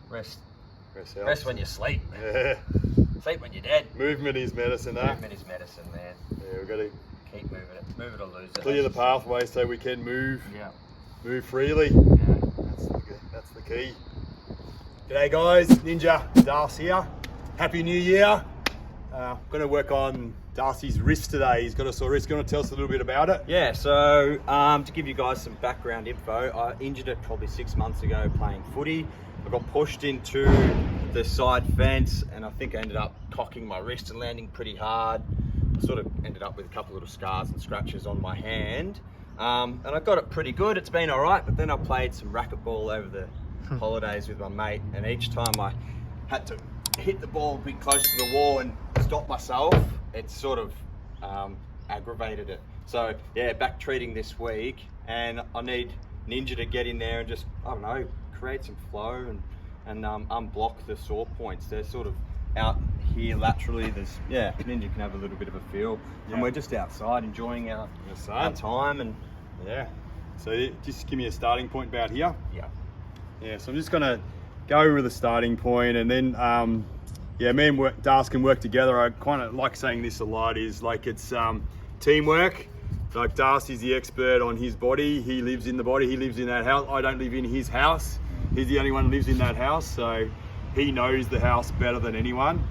Rest helps. when you sleep. Yeah. Sleep when you're dead. Movement is medicine, Movement is medicine, man. Yeah, we've got to Keep moving it. Move it or lose it. clear the pathway so we can move. Yeah. Move freely. Yeah. That's the key. G'day guys, Ninja Darcy here. Happy New Year. I'm going to work on Darcy's wrist today. He's got a sore wrist. You want to tell us a little bit about it? Yeah, so to give you guys some background info, I injured it probably 6 months ago playing footy. I got pushed into the side fence and I think I ended up cocking my wrist and landing pretty hard. I sort of ended up with a couple little scars and scratches on my hand. And I got it pretty good. It's been all right, but then I played some racquetball over the holidays with my mate, and each time I had to hit the ball a bit close to the wall and stop myself, it sort of aggravated it. So yeah, back treating this week, and I need Ninja to get in there and just, I don't know, create some flow and unblock the sore points. They're sort of out here laterally. There's, yeah, Ninja can have a little bit of a feel, and we're just outside enjoying our time. And yeah, so just give me a starting point about here. Yeah, so I'm just gonna go over the starting point, and then yeah, me and Darcy can work together. I kind of like saying this a lot, is like it's teamwork. Like Darcy's the expert on his body. He lives in the body. He lives in that house. I don't live in his house. He's the only one who lives in that house, so he knows the house better than anyone.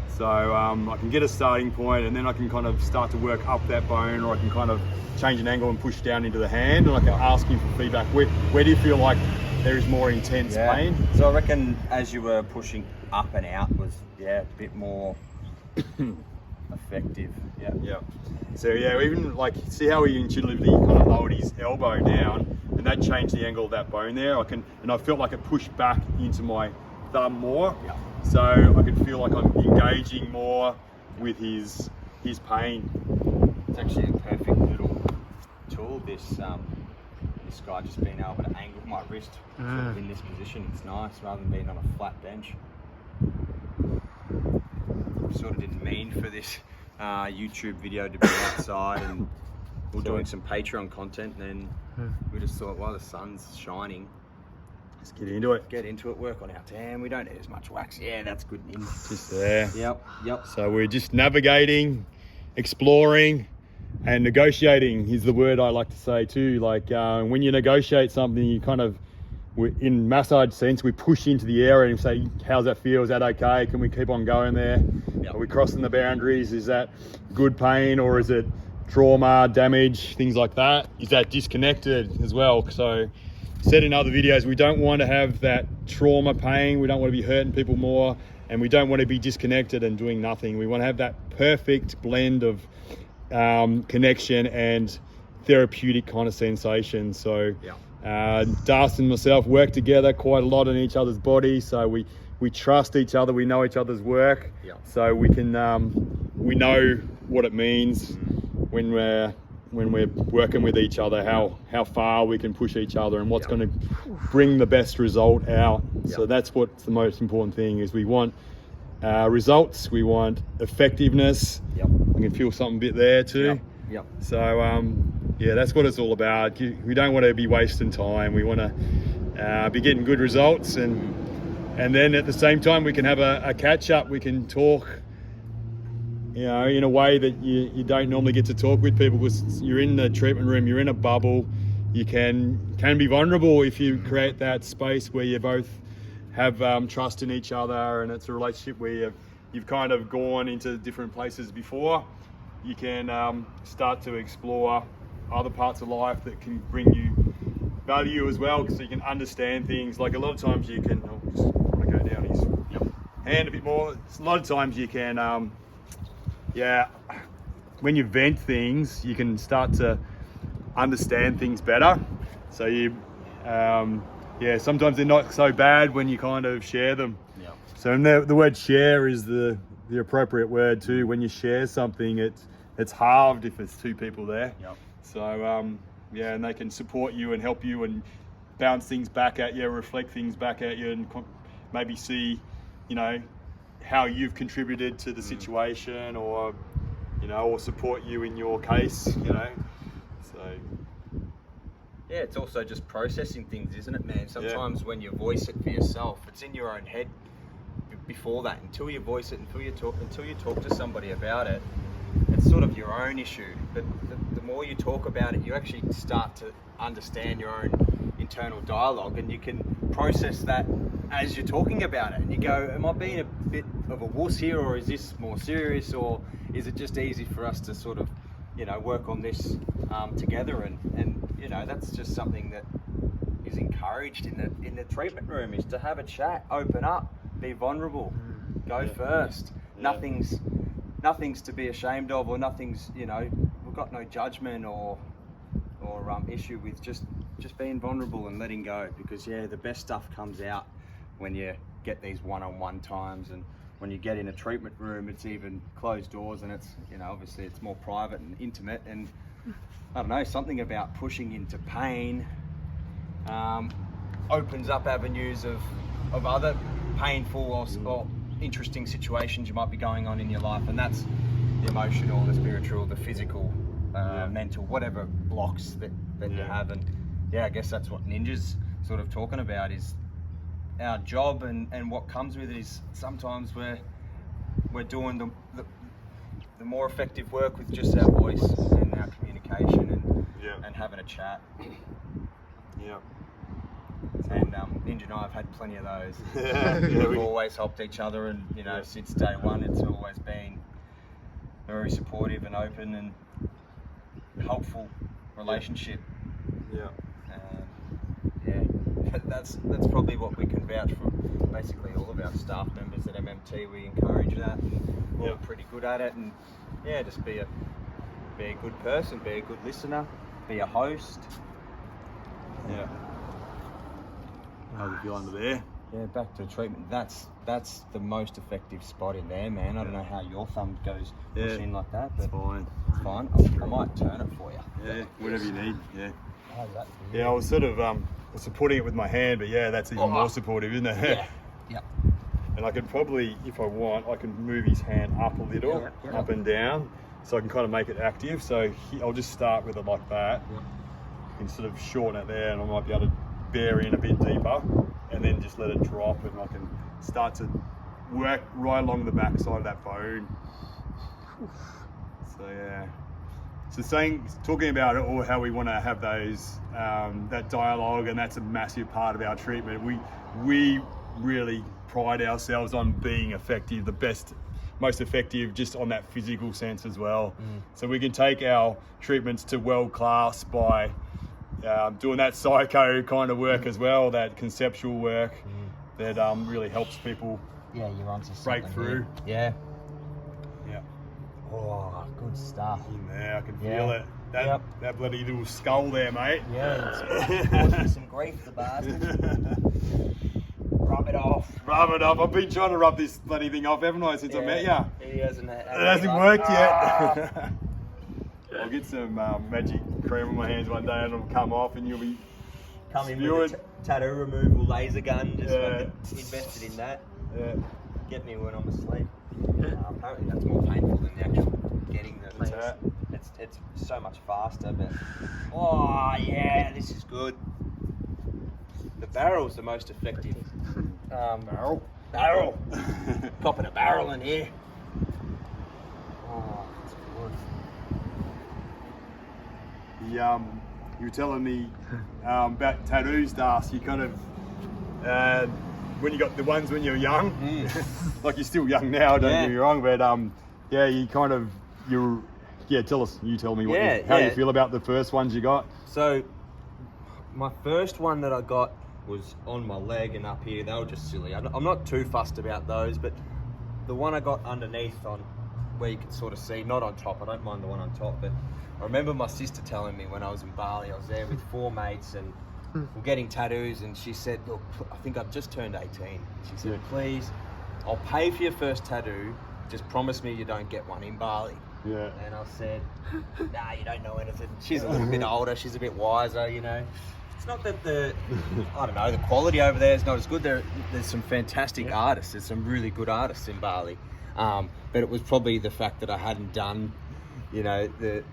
So I can get a starting point, and then I can kind of start to work up that bone, or I can kind of change an angle and push down into the hand, and I can ask him for feedback. Where do you feel like there is more intense pain? So I reckon as you were pushing up and out was, a bit more effective. Yeah. So yeah, even like, see how he intuitively kind of lowered his elbow down, and that changed the angle of that bone there. And I felt like it pushed back into my thumb more. Yeah. So I could feel like I'm engaging more with his pain. It's actually a perfect little tool, this guy, just being able to angle my wrist sort of in this position. It's nice rather than being on a flat bench. Sort of didn't mean for this YouTube video to be outside, and we're doing some Patreon content, and then we just thought, well, the sun's shining, let's get into it. Work on our tan. We don't need as much wax. Yeah, that's good. Just there. Yep. So we're just navigating, exploring, and negotiating is the word I like to say too. Like when you negotiate something, you kind of, in massage sense, we push into the area and say, how's that feel? Is that okay? Can we keep on going there? Are we crossing the boundaries? Is that good pain, or is it trauma, damage, things like that? Is that disconnected as well? So said in other videos, we don't want to have that trauma pain. We don't want to be hurting people more, and we don't want to be disconnected and doing nothing. We want to have that perfect blend of connection and therapeutic kind of sensation. So Darcy and myself work together quite a lot in each other's body, so we trust each other, we know each other's work, so we can we know what it means when we're working with each other, how far we can push each other, and what's going to bring the best result out. So that's what's the most important thing, is we want results, we want effectiveness. I can feel something a bit there too. So yeah, that's what it's all about. We don't want to be wasting time. We want to be getting good results, and then at the same time we can have a catch up. We can talk, in a way that you don't normally get to talk with people, because you're in the treatment room, you're in a bubble. You can be vulnerable if you create that space where you both have trust in each other, and it's a relationship where you've kind of gone into different places before. You can start to explore other parts of life that can bring you value as well, so you can understand things. Like a lot of times you can, I just want to go down his hand a bit more. A lot of times you can, when you vent things, you can start to understand things better. So sometimes they're not so bad when you kind of share them. So the word share is the appropriate word too. When you share something, it's halved if there's two people there. So and they can support you and help you and bounce things back at you, reflect things back at you, and maybe see, how you've contributed to the situation, or or support you in your case. So yeah, it's also just processing things, isn't it, man? Sometimes when you voice it for yourself, it's in your own head before that. Until you voice it, until you talk to somebody about it, it's sort of your own issue. But the more you talk about it, you actually start to understand your own internal dialogue, and you can process that as you're talking about it. And you go, am I being a bit of a wuss here, or is this more serious, or is it just easy for us to sort of, you know, work on this together? And you know, that's just something that is encouraged in the treatment room, is to have a chat, open up, be vulnerable, go first. Yeah. Nothing's to be ashamed of, or nothing's, you know, we've got no judgment or issue with just being vulnerable and letting go, because the best stuff comes out when you get these one-on-one times. And when you get in a treatment room, it's even closed doors, and it's, you know, obviously it's more private and intimate. And I don't know, something about pushing into pain opens up avenues of other painful or interesting situations you might be going on in your life. And that's the emotional, the spiritual, the physical, mental, whatever blocks that you have. And I guess that's what Ninja's sort of talking about, is our job and what comes with it is sometimes we're doing the more effective work with just our voice and our communication and having a chat. And Ninja and I have had plenty of those. We've always helped each other, and you know, since day one, it's always been very supportive and open and helpful relationship. That's probably what we can vouch for. Basically, all of our staff members at MMT, we encourage that. We're pretty good at it, and just be a good person, be a good listener, be a host. How do you feel under there? Back to treatment. That's the most effective spot in there, man. I don't know how your thumb goes pushing like that, but it's fine. It's fine. I might turn it for you. Whatever you need. How's that for you? I was sort of supporting it with my hand, but that's even more supportive, isn't it? And I could probably, if I want, I can move his hand up a little, up and down, so I can kind of make it active. So I'll just start with it like that. You can sort of shorten it there, and I might be able to bear in a bit deeper, and then just let it drop, and I can start to work right along the back side of that bone. So talking about it, or how we want to have those that dialogue, and that's a massive part of our treatment. We really pride ourselves on being effective, the best, most effective, just on that physical sense as well. So we can take our treatments to world class by doing that psycho kind of work as well, that conceptual work that really helps people you're onto break through. Yeah. Oh, good stuff. In there, I can feel it. That bloody little skull there, mate. It's causing some grief, the bastard. Rub it off. I've been trying to rub this bloody thing off, haven't I, since I met you? It hasn't worked yet. I'll get some magic cream on my hands one day, and it'll come off, and you'll be in with a tattoo removal laser gun. Just invested in that. Get me when I'm asleep. Apparently that's more painful than the actual getting the tat. It's so much faster, but this is good. The barrel's the most effective. Barrel. Popping a barrel in here. Oh, that's good. You were telling me about tattoos, Das. You kind of when you got the ones when you were young, like you're still young now, don't get me wrong, but tell me how you feel about the first ones you got. So my first one that I got was on my leg and up here. They were just silly. I'm not too fussed about those, but the one I got underneath, on where you can sort of see, not on top, I don't mind the one on top, but I remember my sister telling me when I was in Bali, I was there with 4 mates and we're getting tattoos, and she said, look, I think I've just turned 18. She said, please, I'll pay for your first tattoo, just promise me you don't get one in Bali. And I said, nah, you don't know anything. She's a little bit older, she's a bit wiser, you know. It's not that the quality over there is not as good. There's some fantastic artists. There's some really good artists in Bali. But it was probably the fact that I hadn't done, you know, the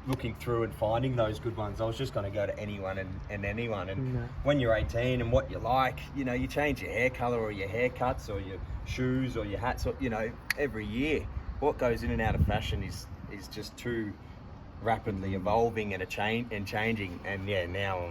looking through and finding those good ones. I was just going to go to anyone and anyone. And No. when you're 18 and what you like, you know, you change your hair color or your haircuts or your shoes or your hats, or, you know, every year. What goes in and out of fashion is just too rapidly evolving and changing. And yeah, now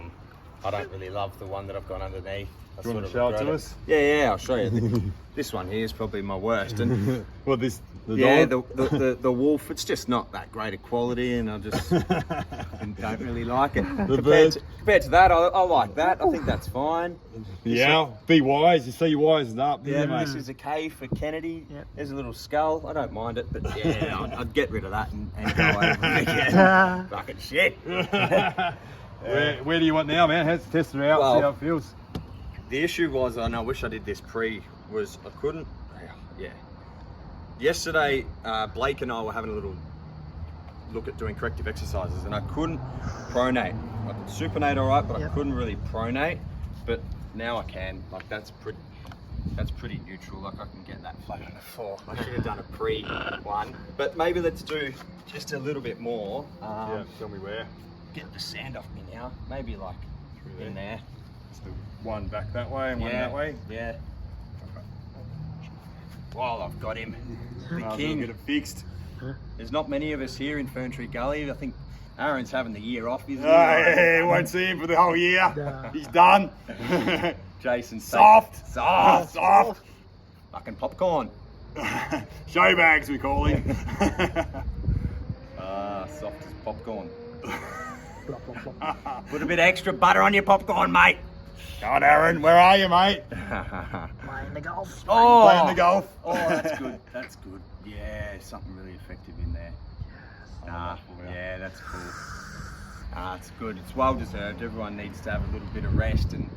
I don't really love the one that I've got underneath. Do you want to show it to us? Yeah, I'll show you. This one here is probably my worst. And Well, the the dog? the wolf, it's just not that great a quality, and I just don't really like it. The Compared to that, I like that. I think that's fine. Yeah, be wise. You see you wising up. Yeah, mate. this is a K for Kennedy. Yep. There's a little skull. I don't mind it, but yeah, I'd get rid of that and go over it again. Fucking shit. Where do you want now, man? Let's test it out, Well, see how it feels. The issue was, and I wish I did this was I couldn't. Yeah. Yesterday, Blake and I were having a little look at doing corrective exercises, and I couldn't pronate. I could supinate all right, but I couldn't really pronate. But now I can. Like that's pretty neutral. Like I can get that flat on the floor. I should have done a pre one, but maybe let's do just a little bit more. Yeah, tell me where. Get the sand off me now. Maybe like in there. So one back that way and one that way. Yeah. Well, I've got him. The We'll king. get it fixed. There's not many of us here in Ferntree Gully. I think Aaron's having the year off, isn't he? Oh, yeah, won't see him for the whole year. Nah. He's done. Jason's Soft. Soft. Soft. Fucking popcorn. Show bags, we call him. Soft as popcorn. Plop, plop, plop. Put a bit of extra butter on your popcorn, mate. Come on, Aaron. Where are you, mate? Playing the golf. Oh, Playing the golf. Oh, that's good. That's good. Yeah, something really effective in there. Yeah, that's cool. It's good. It's well deserved. Everyone needs to have a little bit of rest and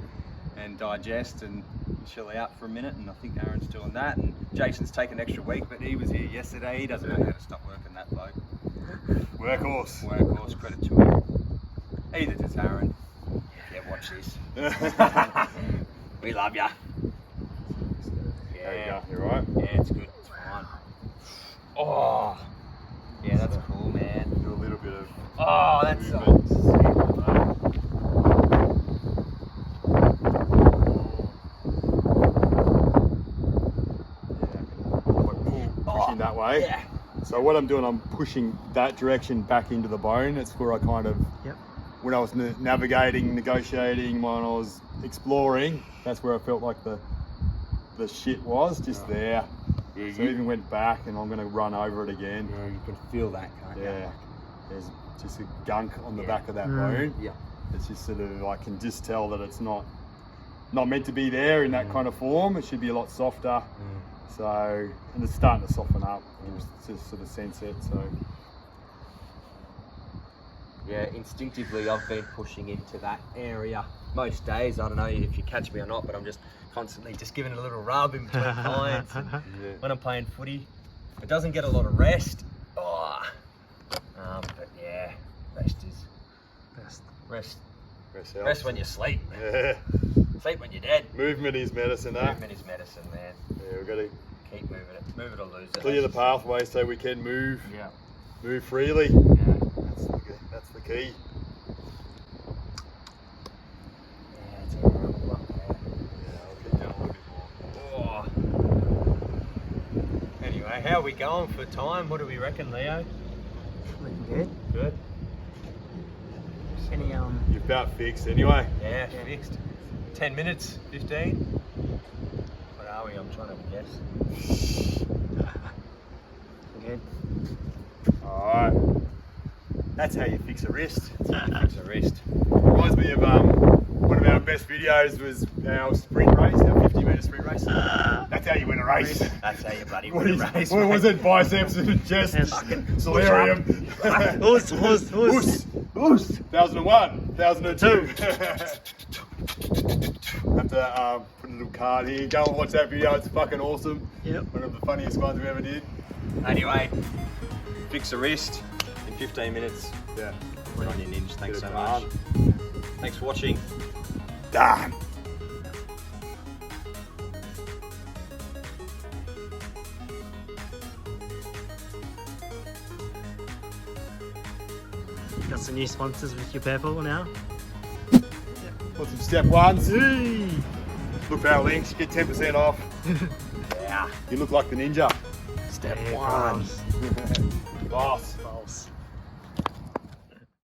digest and chill out for a minute. And I think Aaron's doing that. And Jason's taken an extra week, but he was here yesterday. He doesn't know how to stop working, that bloke. Workhorse. Credit to him. Either does Aaron. Yeah, watch this. We love ya. There you go. You're right. Yeah, it's good. It's fine. Oh, yeah, that's cool, man. Do a little bit of. Oh, that's Pushing that way. Yeah. So what I'm doing, I'm pushing that direction back into the bone. It's where I kind of, when I was navigating, negotiating, when I was exploring, that's where I felt like the shit was, just there. Yeah, So I even went back, and I'm going to run over it again. Yeah, you can feel that, can't you? Yeah. There's just a gunk on the back of that bone. Yeah. It's just sort of, I can just tell that it's not meant to be there in that kind of form. It should be a lot softer. So, and it's starting to soften up. You just sort of sense it. So, Yeah, instinctively I've been pushing into that area most days. I don't know if you catch me or not, but I'm just constantly just giving it a little rub in between clients. And when I'm playing footy, it doesn't get a lot of rest. But yeah, rest is Best. rest when you sleep. yeah. Sleep when you're dead. Movement is medicine, eh? Movement is medicine, man. Yeah, we've got to Keep moving it. Move it or lose it. clear the pathway so we can move freely. Yeah. That's the key. Yeah, it's a rumble up there. Yeah, I'll get down a little bit more. Oh. Anyway, how are we going for time? What do we reckon, Leo? Looking good. Good. Any You're about fixed anyway. Yeah, fixed. 10 minutes, 15. What are we? I'm trying to guess. good. Alright. That's how you fix a wrist. Fix a wrist. Reminds me of one of our best videos was our sprint race, our 50-metre sprint race. That's how you win a race. That's how you bloody What, win a race. what was it? Biceps and chest, solarium. Us. 1001, 1002. Have to put a little card here. Go and watch that video. It's fucking awesome. Yep. One of the funniest ones we ever did. Anyway, fix a wrist in 15 minutes. Yeah. Good on you, Ninja. Thanks Get so it much. done. Thanks for watching. Done. Got some new sponsors with your purple now. Got some step ones. Look for our links, get 10% off. Yeah, you look like the ninja. Step Yeah, one. bros. Boss. False.